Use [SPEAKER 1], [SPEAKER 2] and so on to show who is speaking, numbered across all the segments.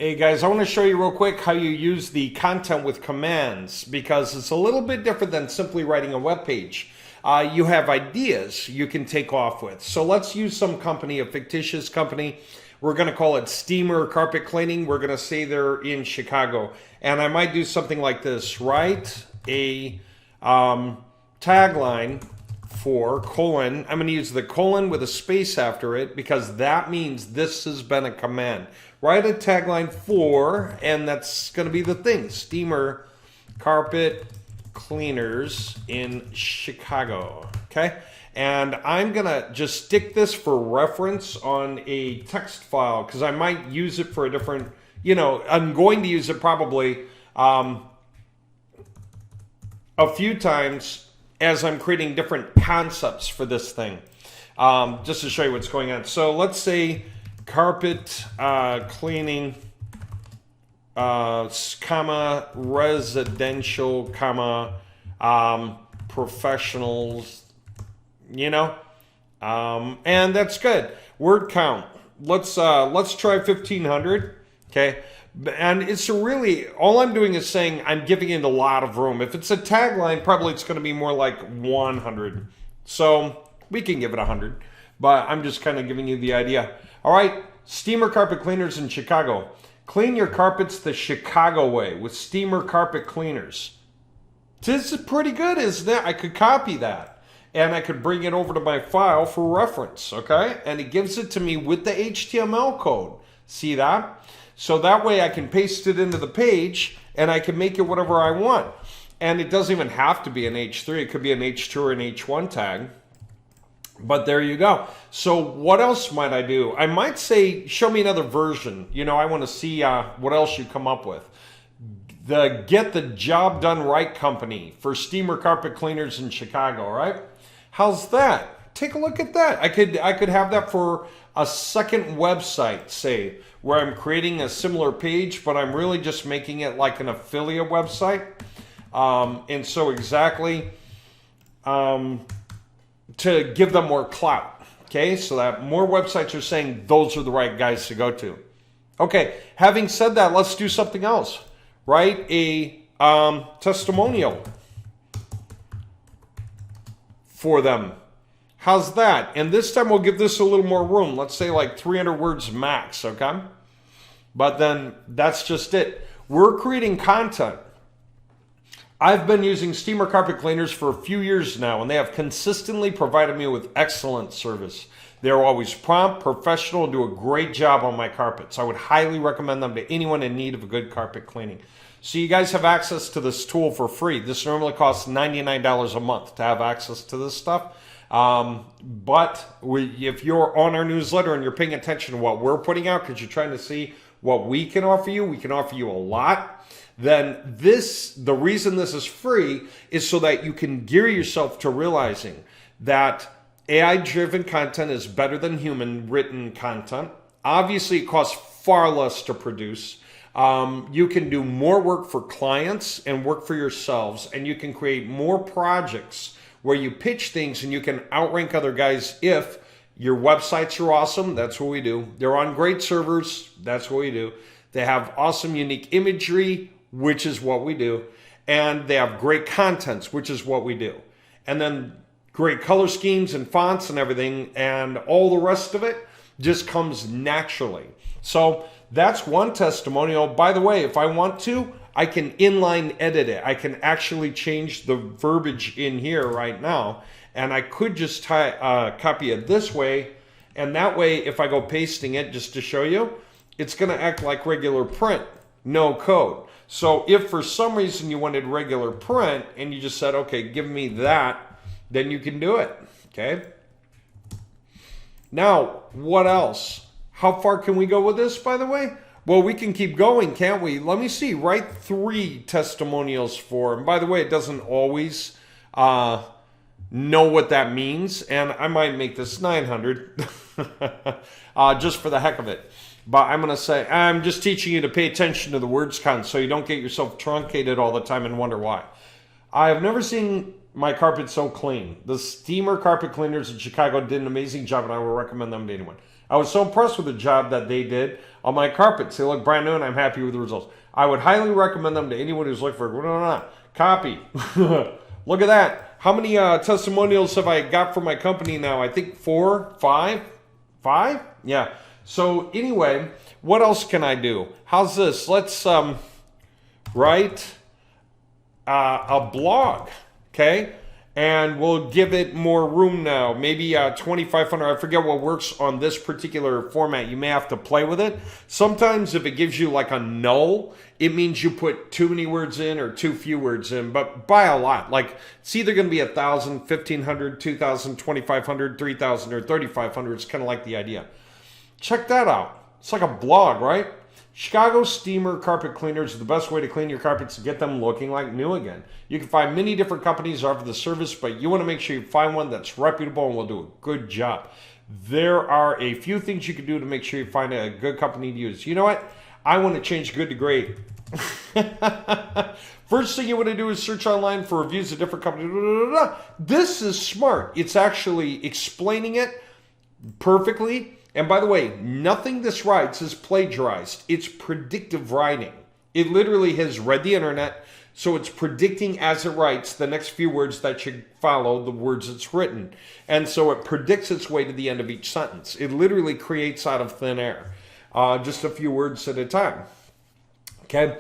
[SPEAKER 1] Hey guys, I want to show you real quick how you use the content with commands because it's a little bit different than simply writing a web page. You have ideas you can take off with. So let's use some company, a fictitious company. We're going to call it Steamer Carpet Cleaning. We're going to say they're in Chicago. And I might do something like this. Write a tagline for colon. I'm going to use the colon with a space after it because that means this has been a command. Write a tagline for, and that's going to be the thing, Steamer Carpet Cleaners in Chicago, okay? And I'm going to just stick this for reference on a text file because I might use it for a different, I'm going to use it probably a few times as I'm creating different concepts for this thing, just to show you what's going on. So let's say carpet cleaning, comma, residential, comma, professionals, and that's good. Word count. Let's try 1,500. Okay. And it's really, all I'm doing is saying I'm giving it a lot of room. If it's a tagline, probably it's going to be more like 100. So we can give it 100, but I'm just kind of giving you the idea. All right, Steamer Carpet Cleaners in Chicago. Clean your carpets the Chicago way with Steamer Carpet Cleaners. This is pretty good, isn't it? I could copy that and I could bring it over to my file for reference, okay? And it gives it to me with the HTML code. See that? So that way I can paste it into the page and I can make it whatever I want. And it doesn't even have to be an H3. It could be an H2 or an H1 tag. But there you go. So what else might I do? I might say, show me another version. I want to see what else you come up with. The Get the Job Done Right company for Steamer Carpet Cleaners in Chicago, all right? How's that? Take a look at that. I could have that for a second website, say, where I'm creating a similar page, but I'm really just making it like an affiliate website. And so exactly to give them more clout, okay? So that more websites are saying those are the right guys to go to. Okay, having said that, let's do something else. Write a testimonial for them. How's that? And this time we'll give this a little more room. Let's say like 300 words max, okay? But then that's just it. We're creating content. I've been using Steamer Carpet Cleaners for a few years now, and they have consistently provided me with excellent service. They're always prompt, professional, do a great job on my carpets. I would highly recommend them to anyone in need of a good carpet cleaning. So you guys have access to this tool for free. This normally costs $99 a month to have access to this stuff. But if you're on our newsletter and you're paying attention to what we're putting out because you're trying to see what we can offer you a lot, then the reason this is free is so that you can gear yourself to realizing that AI-driven content is better than human-written content. Obviously, it costs far less to produce. You can do more work for clients and work for yourselves, and you can create more projects where you pitch things and you can outrank other guys if your websites are awesome. That's what we do. They're on great servers. That's what we do. They have awesome, unique imagery, which is what we do. And they have great contents, which is what we do. And then great color schemes and fonts and everything. And all the rest of it just comes naturally. So that's one testimonial. By the way, if I want to, I can inline edit it. I can actually change the verbiage in here right now. And I could just copy it this way. And that way, if I go pasting it just to show you, it's going to act like regular print, no code. So if for some reason you wanted regular print and you just said, okay, give me that, then you can do it, okay? Now, what else? How far can we go with this, by the way? Well, we can keep going, can't we? Let me see. Write 3 testimonials for. And by the way, it doesn't always know what that means. And I might make this 900 just for the heck of it. But I'm going to say, I'm just teaching you to pay attention to the words count so you don't get yourself truncated all the time and wonder why. I have never seen my carpet so clean. The Steamer Carpet Cleaners in Chicago did an amazing job, and I will recommend them to anyone. I was so impressed with the job that they did on my carpets. They look brand new and I'm happy with the results. I would highly recommend them to anyone who's looking for copy. Look at that. How many testimonials have I got from my company now? I think 4, 5? 5? Yeah. So anyway, what else can I do? How's this? Let's write a blog, okay? And we'll give it more room now. Maybe 2,500. I forget what works on this particular format. You may have to play with it. Sometimes if it gives you like a null, it means you put too many words in or too few words in, but by a lot. Like it's either going to be 1,000, 1,500, 2,000, 2,500, 3,000, or 3,500. It's kind of like the idea. Check that out. It's like a blog, right? Chicago Steamer Carpet Cleaners is the best way to clean your carpets to get them looking like new again. You can find many different companies that offer the service, but you want to make sure you find one that's reputable and will do a good job. There are a few things you can do to make sure you find a good company to use. You know what? I want to change good to great. First thing you want to do is search online for reviews of different companies. This is smart. It's actually explaining it perfectly. And by the way, nothing this writes is plagiarized. It's predictive writing. It literally has read the internet, so it's predicting as it writes the next few words that should follow the words it's written. And so it predicts its way to the end of each sentence. It literally creates out of thin air, just a few words at a time. Okay,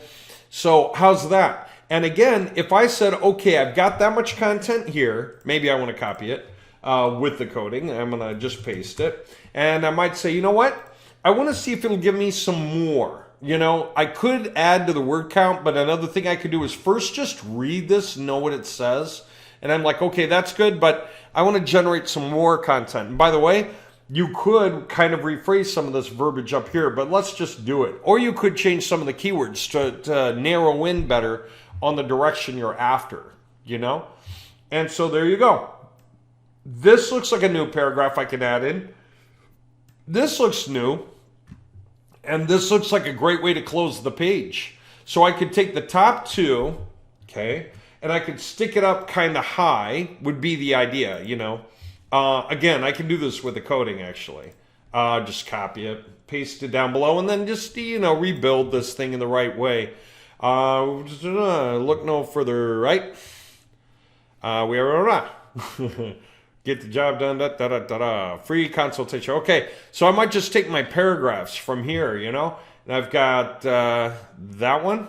[SPEAKER 1] so how's that? And again, if I said, okay, I've got that much content here, maybe I want to copy it with the coding. I'm going to just paste it. And I might say, you know what? I want to see if it'll give me some more. You know, I could add to the word count, but another thing I could do is first just read this, know what it says. And I'm like, okay, that's good, but I want to generate some more content. And by the way, you could kind of rephrase some of this verbiage up here, but let's just do it. Or you could change some of the keywords to narrow in better on the direction you're after, you know? And so there you go. This looks like a new paragraph I can add in. This looks new, and this looks like a great way to close the page. So I could take the top two, okay, and I could stick it up kind of high, would be the idea, you know. Again, I can do this with the coding, actually. Just copy it, paste it down below, and then just, you know, rebuild this thing in the right way. Look no further, right? We are get the job done, free consultation. Okay, so I might just take my paragraphs from here, you know, and I've got that one.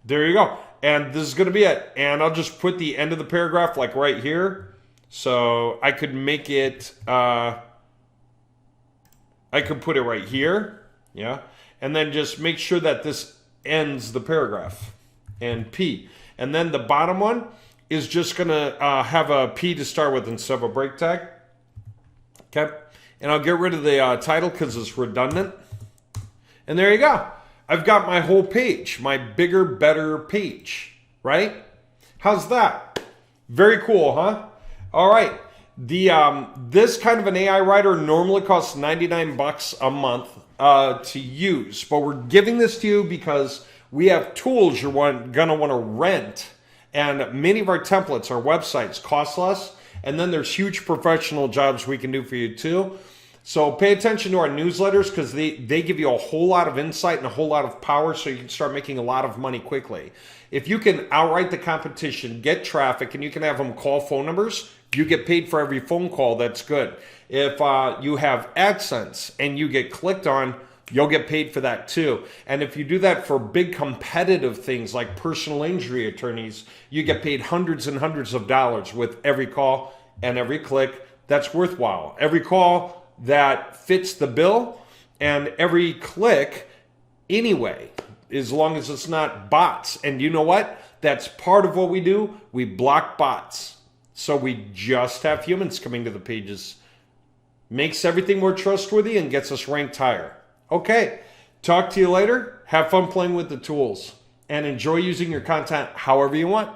[SPEAKER 1] There you go. And this is going to be it. And I'll just put the end of the paragraph like right here. So I could make it, I could put it right here. Yeah. And then just make sure that this ends the paragraph. And P. And then the bottom one is just going to have a P to start with instead of a break tag. Okay. And I'll get rid of the title because it's redundant. And there you go. I've got my whole page, my bigger, better page, right? How's that? Very cool, huh? All right. This kind of an AI writer normally costs $99 a month to use, but we're giving this to you because we have tools you're gonna want to rent. And many of our templates, our websites, cost less. And then there's huge professional jobs we can do for you too. So pay attention to our newsletters because they give you a whole lot of insight and a whole lot of power so you can start making a lot of money quickly. If you can outright the competition, get traffic, and you can have them call phone numbers, you get paid for every phone call. That's good. If you have AdSense and you get clicked on, you'll get paid for that too. And if you do that for big competitive things like personal injury attorneys, you get paid hundreds and hundreds of dollars with every call and every click. That's worthwhile. Every call that fits the bill and every click anyway, as long as it's not bots. And you know what? That's part of what we do. We block bots. So we just have humans coming to the pages. Makes everything more trustworthy and gets us ranked higher. Okay, talk to you later. Have fun playing with the tools and enjoy using your content however you want.